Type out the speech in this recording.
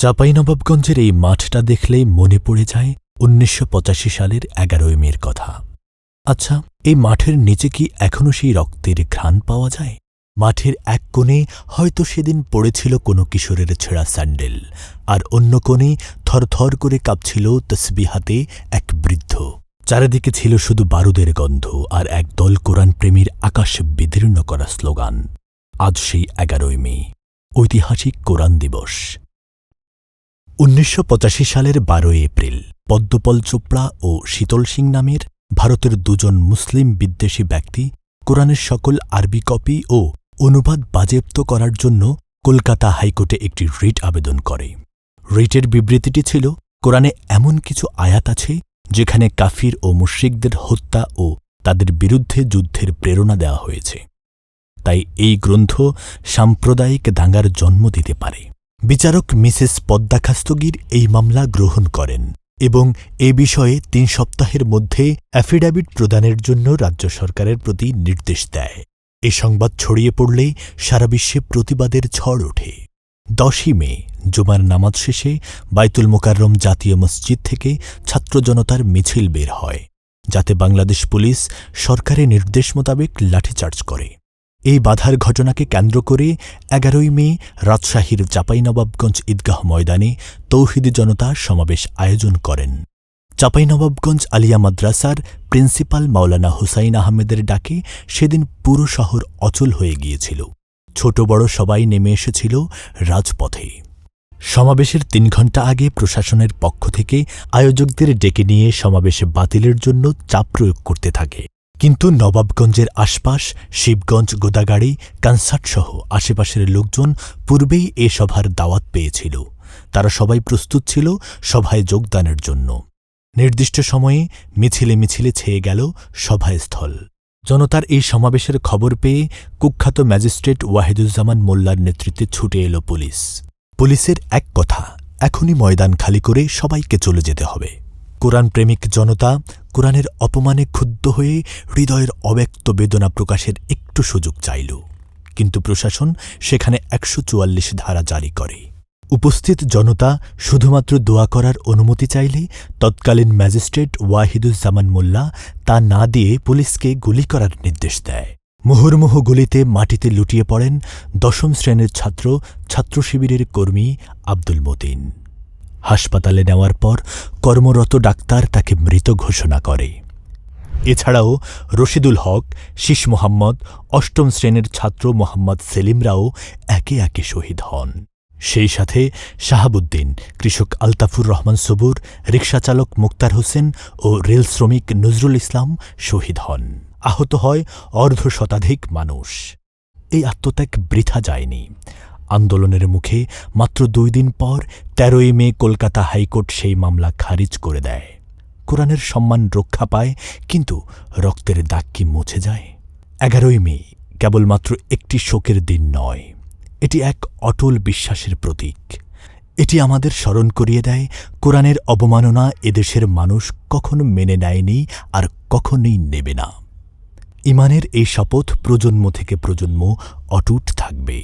চাঁপাইনবাবগঞ্জের এই মাঠটা দেখলেই মনে পড়ে যায় ১৯৮৫ সালের ১১ই মের কথা। আচ্ছা, এই মাঠের নিচে কি এখনও সেই রক্তের ঘ্রাণ পাওয়া যায়? মাঠের এক কোণে হয়তো সেদিন পড়েছিল কোনো কিশোরের ছেঁড়া স্যান্ডেল, আর অন্য কোণে থরথর করে কাঁপছিল তসবিহ হাতে এক বৃদ্ধ। চারিদিকে ছিল শুধু বারুদের গন্ধ আর একদল কোরআন প্রেমীর আকাশ বিদীর্ণ করা স্লোগান। আজ সেই ১১ই মে, ঐতিহাসিক কোরআন দিবস। ১৯৮৫ সালের ১২ এপ্রিল পদ্মপল চোপড়া ও শীতল সিং নামের ভারতের দুজন মুসলিম বিদ্বেষী ব্যক্তি কোরআনের সকল আরবি কপি ও অনুবাদ বাজেয়াপ্ত করার জন্য কলকাতা হাইকোর্টে একটি রিট আবেদন করে। রিটের বিবৃতিটি ছিল, কোরআনে এমন কিছু আয়াত আছে যেখানে কাফির ও মুশরিকদের হত্যা ও তাদের বিরুদ্ধে যুদ্ধের প্রেরণা দেওয়া হয়েছে, তাই এই গ্রন্থ সাম্প্রদায়িক দাঙ্গার জন্ম দিতে পারে। বিচারক মিসেস পদ্মা খাস্তগীর এই মামলা গ্রহণ করেন এবং এ বিষয়ে ৩ সপ্তাহের মধ্যে অ্যাফিডাভিট প্রদানের জন্য রাজ্য সরকারের প্রতি নির্দেশ দেয়। এ সংবাদ ছড়িয়ে পড়লে সারা বিশ্বে প্রতিবাদের ঝড় ওঠে। ১০ই মে জুমার নামাজ শেষে বাইতুল মোকাররম জাতীয় মসজিদ থেকে ছাত্র জনতার মিছিল বের হয়, যাতে বাংলাদেশ পুলিশ সরকারের নির্দেশ মোতাবেক লাঠিচার্জ করে। এই বাধার ঘটনাকে কেন্দ্র করে ১১ই মে রাজশাহীর চাঁপাইনবাবগঞ্জ ঈদগাহ ময়দানে তৌহিদি জনতা সমাবেশ আয়োজন করেন। চাঁপাইনবাবগঞ্জ আলিয়া মাদ্রাসার প্রিন্সিপাল মাওলানা হুসাইন আহমেদের ডাকে সেদিন পুরো শহর অচল হয়ে গিয়েছিল। ছোট বড় সবাই নেমে এসেছিল রাজপথে। সমাবেশের ৩ ঘণ্টা আগে প্রশাসনের পক্ষ থেকে আয়োজকদের ডেকে নিয়ে সমাবেশ বাতিলের জন্য চাপ প্রয়োগ করতে থাকে, কিন্তু নবাবগঞ্জের আশপাশ শিবগঞ্জ, গোদাগাড়ি, কানসাটসহ আশেপাশের লোকজন পূর্বেই এ সভার দাওয়াত পেয়েছিল। তারা সবাই প্রস্তুত ছিল সভায় যোগদানের জন্য। নির্দিষ্ট সময়ে মিছিলে মিছিলে ছেয়ে গেল সভাস্থল। জনতার এই সমাবেশের খবর পেয়ে কুখ্যাত ম্যাজিস্ট্রেট ওয়াহিদুজ্জামান মোল্লার নেতৃত্বে ছুটে এল পুলিশ। পুলিশের এক কথা, এখনই ময়দান খালি করে সবাইকে চলে যেতে হবে। কোরআন প্রেমিক জনতা কোরআনের অপমানে ক্ষুব্ধ হয়ে হৃদয়ের অব্যক্ত বেদনা প্রকাশের একটু সুযোগ চাইল, কিন্তু প্রশাসন সেখানে ১৪৪ ধারা জারি করে। উপস্থিত জনতা শুধুমাত্র দোয়া করার অনুমতি চাইলে তৎকালীন ম্যাজিস্ট্রেট ওয়াহিদুজ্জামান মোল্লা তা না দিয়ে পুলিশকে গুলি করার নির্দেশ দেয়। মুহুর্মুহু গুলিতে মাটিতে লুটিয়ে পড়েন ১০ম শ্রেণীর ছাত্র শিবিরের কর্মী আব্দুল মতিন। হাসপাতালে নেওয়ার পর কর্মরত ডাক্তার তাকে মৃত ঘোষণা করে। এছাড়াও রশিদুল হক, শীষ মোহাম্মদ, ৮ম শ্রেণীর ছাত্র মোহাম্মদ সেলিমরাও একে একে শহীদ হন। সেই সাথে শাহাবুদ্দিন, কৃষক আলতাফুর রহমান সবুর, রিকশাচালক মুক্তার হোসেন ও রেল শ্রমিক নজরুল ইসলাম শহীদ হন। আহত হয় অর্ধশতাধিক মানুষ। এই আত্মত্যাগ বৃথা যায়নি। আন্দোলনের মুখে মাত্র ২ দিন পর ১৩ই মে কলকাতা হাইকোর্ট সেই মামলা খারিজ করে দেয়। কোরআনের সম্মান রক্ষা পায়, কিন্তু রক্তের দাগ কি মুছে যায়? ১১ই মে কেবলমাত্র একটি শোকের দিন নয়, এটি এক অটল বিশ্বাসের প্রতীক। এটি আমাদের স্মরণ করিয়ে দেয়, কোরআনের অবমাননা এদেশের মানুষ কখনো মেনে নেয়নি আর কখনোই নেবে না। ঈমানের এই শপথ প্রজন্ম থেকে প্রজন্ম অটুট থাকবে।